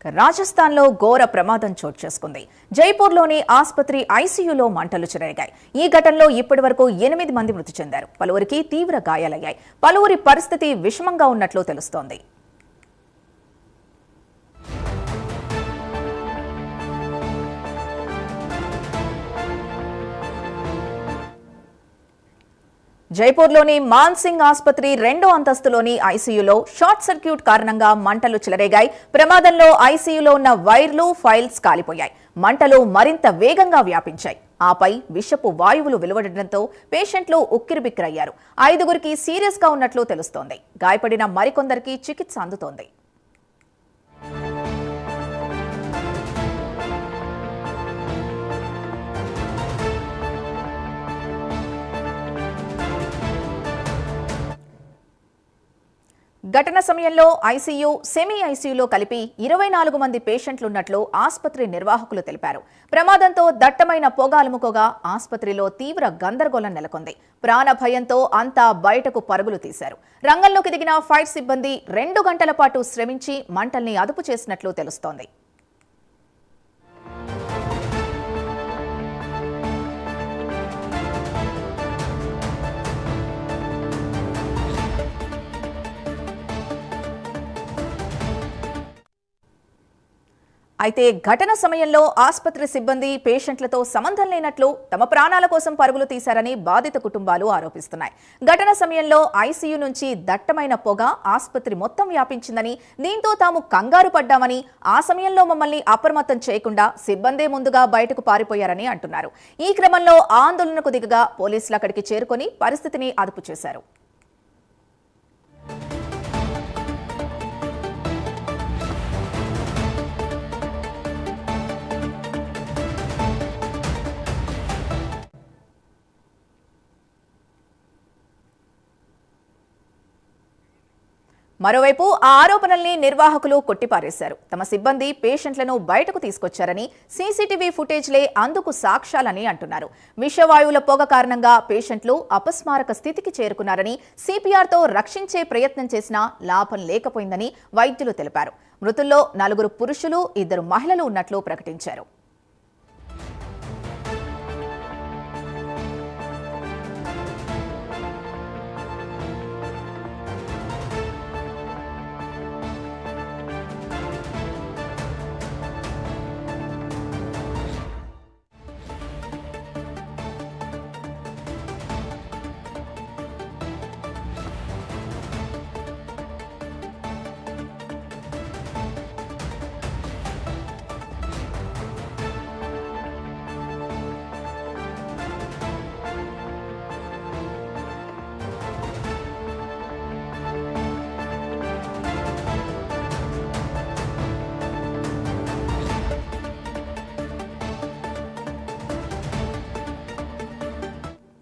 రాజస్థాన్లో ఘోర ప్రమాదం చోటు చేసుకుంది. జైపూర్లోని ఆసుపత్రి ఐసీయూలో మంటలు చెలరేగాయి. ఈ ఘటనలో ఇప్పటివరకు 8 మంది మృతి చెందారు. పలువురికి తీవ్ర గాయాలయ్యాయి. పలువురి పరిస్థితి విషమంగా ఉన్నట్లు తెలుస్తోంది. జైపూర్లోని మాన్సింగ్ ఆసుపత్రి 2వ అంతస్తులోని ఐసీయూలో షార్ట్ సర్క్యూట్ కారణంగా మంటలు చెలరేగాయి. ప్రమాదంలో ఐసీయూలో ఉన్న వైర్లు, ఫైల్స్ కాలిపోయాయి. మంటలు మరింత వేగంగా వ్యాపించాయి. ఆపై విషపు వాయువులు వెలువడడంతో పేషెంట్లు ఉక్కిరిబిక్కిరయ్యారు. 5గురికి సీరియస్ గా ఉన్నట్లు తెలుస్తోంది. గాయపడిన మరికొందరికి చికిత్స అందుతోంది. ఘటన సమయంలో ఐసీయూ, సెమీ ఐసీయూలో కలిపి 24 మంది పేషెంట్లున్నట్లు ఆసుపత్రి నిర్వాహకులు తెలిపారు. ప్రమాదంతో దట్టమైన పొగ అలుముకోగా ఆసుపత్రిలో తీవ్ర గందరగోళం నెలకొంది. ప్రాణ భయంతో అంతా బయటకు పరుగులు తీశారు. రంగంలోకి దిగిన ఫైర్ సిబ్బంది 2 గంటల పాటు శ్రమించి మంటల్ని అదుపు చేసినట్లు తెలుస్తోంది. అయితే ఘటన సమయంలో ఆసుపత్రి సిబ్బంది పేషెంట్లతో సంబంధం లేనట్లు, తమ ప్రాణాల కోసం పరుగులు తీశారని బాధిత కుటుంబాలు ఆరోపిస్తున్నాయి. ఘటన సమయంలో ఐసీయూ నుంచి దట్టమైన పొగ ఆసుపత్రి మొత్తం వ్యాపించిందని, దీంతో తాము కంగారు పడ్డామని, ఆ సమయంలో మమ్మల్ని అప్రమత్తం చేయకుండా సిబ్బందే ముందుగా బయటకు పారిపోయారని అంటున్నారు. ఈ క్రమంలో ఆందోళనకు దిగగా పోలీసులు అక్కడికి చేరుకొని పరిస్థితిని అదుపు చేశారు. మరోవైపు ఆ ఆరోపణల్ని నిర్వాహకులు కొట్టిపారేశారు. తమ సిబ్బంది పేషెంట్లను బయటకు తీసుకొచ్చారని, సీసీటీవీ ఫుటేజ్లే అందుకు సాక్ష్యాలని అంటున్నారు. విషవాయువుల పొగ కారణంగా పేషెంట్లు అపస్మారక స్థితికి చేరుకున్నారని, సిపిఆర్తో రక్షించే ప్రయత్నం చేసినా లాభం లేకపోయిందని వైద్యులు తెలిపారు. మృతుల్లో 4 పురుషులు, 2 మహిళలు ఉన్నట్లు ప్రకటించారు.